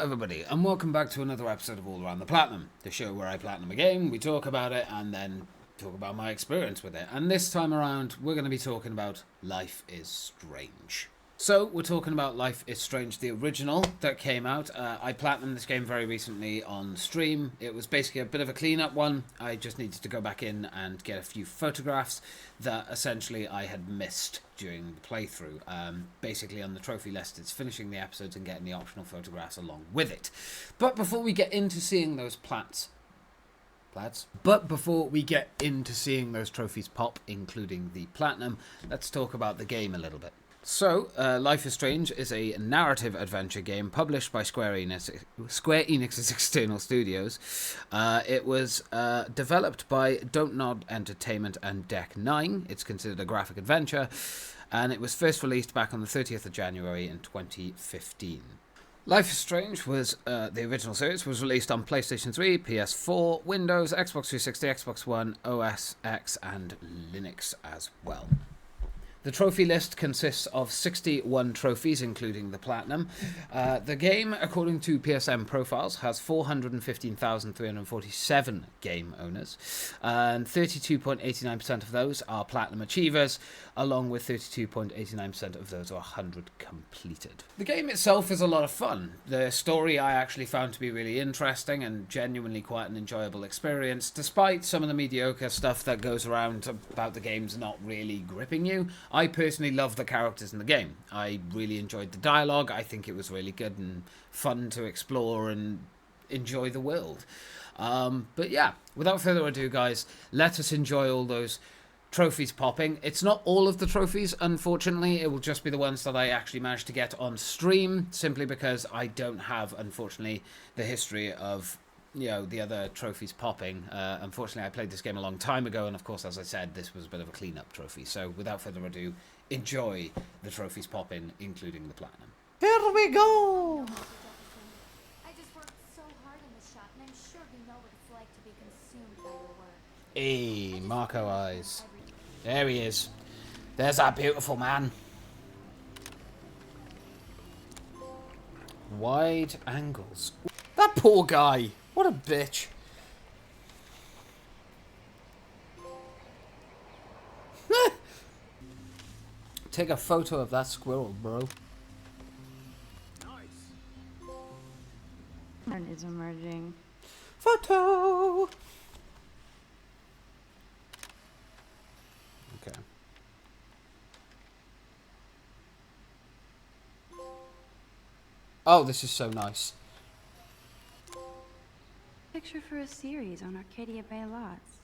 everybody, and welcome back to another episode of All Around the Platinum, the show where I platinum a game, we talk about it, and then talk about my experience with it. And this time around, we're going to be talking about Life is Strange. So, we're talking about Life is Strange, the original that came out. I platinumed this game very recently on stream. It was basically a bit of a clean-up one. I just needed to go back in and get a few photographs that essentially I had missed during the playthrough. Basically, on the trophy list, it's finishing the episodes and getting the optional photographs along with it. But before we get into seeing those But before we get into seeing those trophies pop, including the platinum, let's talk about the game a little bit. So, Life is Strange is a narrative adventure game published by Square Enix's external studios. It was developed by Don't Nod Entertainment and Deck 9. It's considered a graphic adventure, and it was first released back on the 30th of January in 2015. Life is Strange was, the original series, was released on PlayStation 3, PS4, Windows, Xbox 360, Xbox One, OS X, and Linux as well. The trophy list consists of 61 trophies, including the platinum. The game, according to PSN profiles, has 415,347 game owners, and 32.89% of those are platinum achievers, along with 32.89% of those are 100 completed. The game itself is a lot of fun. The story I actually found to be really interesting and genuinely quite an enjoyable experience, despite some of the mediocre stuff that goes around about the games not really gripping you. I personally love the characters in the game. I really enjoyed the dialogue. I think it was really good and fun to explore and enjoy the world. But yeah, without further ado, guys, let us enjoy all those trophies popping. It's not all of the trophies, unfortunately. It will just be the ones that I actually managed to get on stream, simply because I don't have, unfortunately, the history of the other trophies popping. Unfortunately, I played this game a long time ago, and of course, as I said, this was a bit of a clean-up trophy. So, without further ado, enjoy the trophies popping, including the platinum. Here we go! I just worked so hard in the shop, and I'm sure you know what it's like to be consumed by your work. Hey, Marco Eyes. There he is. There's that beautiful man. Wide angles. That poor guy. What a bitch. Take a photo of that squirrel, bro. Pattern is emerging. Photo! Okay. Oh, this is so nice. Picture for a series on Arcadia Bay lots.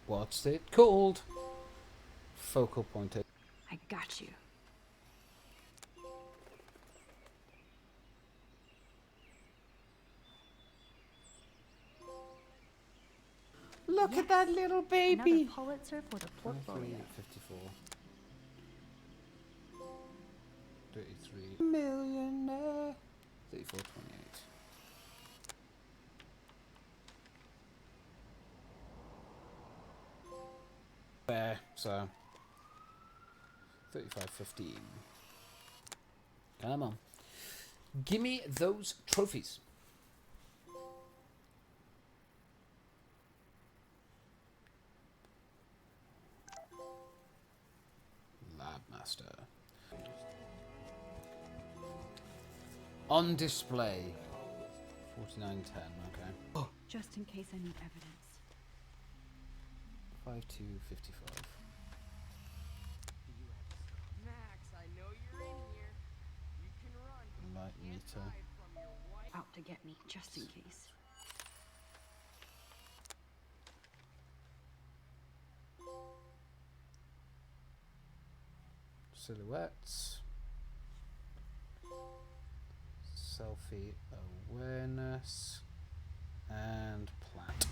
What's it called? Focal point. I got you. Look at that little baby. Another Pulitzer for the portfolio. 54. 33 millionaire. 34, 28. There, so 35, 15. Come on. Gimme those trophies. Lab Master. On display. 4910, okay. Oh. Just in case I need evidence. 5255. Max, I know you're in here. You can run. Light Can't meter. hide from your wife. Out to get me, just in case. Silhouettes. Selfie awareness. And plant.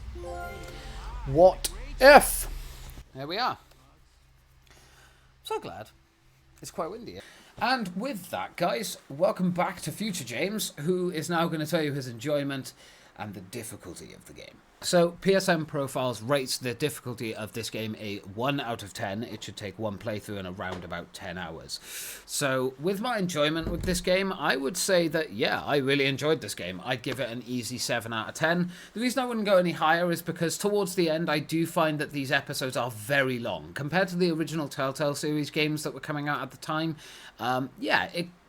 What if? There we are. So glad. It's quite windy. And with that, guys, welcome back to Future James, who is now going to tell you his enjoyment and the difficulty of the game. So PSN Profiles rates the difficulty of this game a 1 out of 10. It should take one playthrough in around about 10 hours. So with my enjoyment with this game, I would say that, yeah, I really enjoyed this game. I'd give it an easy 7 out of 10. The reason I wouldn't go any higher is because towards the end, I do find that these episodes are very long. Compared to the original Telltale series games that were coming out at the time,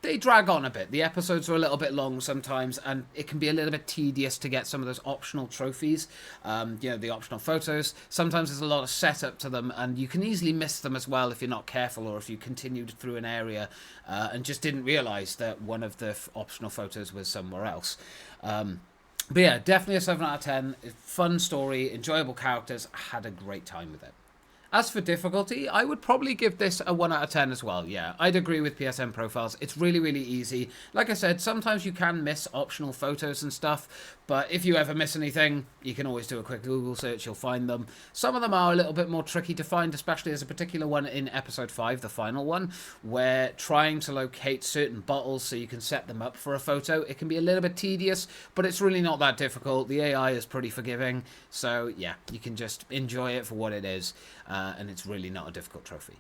they drag on a bit. The episodes are a little bit long sometimes, and it can be a little bit tedious to get some of those optional trophies, the optional photos. Sometimes there's a lot of setup to them, and you can easily miss them as well if you're not careful, or if you continued through an area and just didn't realise that one of the optional photos was somewhere else. But yeah, definitely a 7 out of 10. Fun story, enjoyable characters, had a great time with it. As for difficulty, I would probably give this a 1 out of 10 as well. Yeah, I'd agree with PSN Profiles. It's really, really easy. Like I said, sometimes you can miss optional photos and stuff, but if you ever miss anything, you can always do a quick Google search, you'll find them. Some of them are a little bit more tricky to find, especially there's a particular one in episode 5, the final one, where trying to locate certain bottles so you can set them up for a photo, it can be a little bit tedious, but it's really not that difficult. The AI is pretty forgiving, so yeah, you can just enjoy it for what it is. And it's really not a difficult trophy.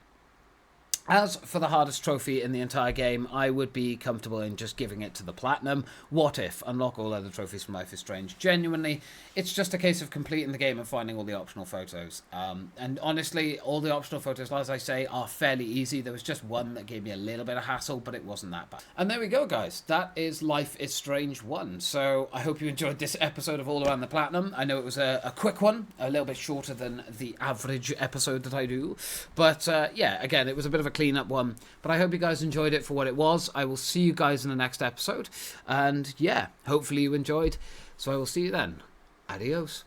As for the hardest trophy in the entire game, I would be comfortable in just giving it to the Platinum. What if? Unlock all other trophies from Life is Strange. Genuinely, it's just a case of completing the game and finding all the optional photos. And honestly, all the optional photos, as I say, are fairly easy. There was just one that gave me a little bit of hassle, but it wasn't that bad. And there we go, guys. That is Life is Strange 1. So I hope you enjoyed this episode of All Around the Platinum. I know it was a quick one, a little bit shorter than the average episode that I do. But yeah, again, it was a bit of a clean up one, but I hope you guys enjoyed it for what it was. I will see you guys in the next episode, and yeah, hopefully you enjoyed, so I will see you then. Adios.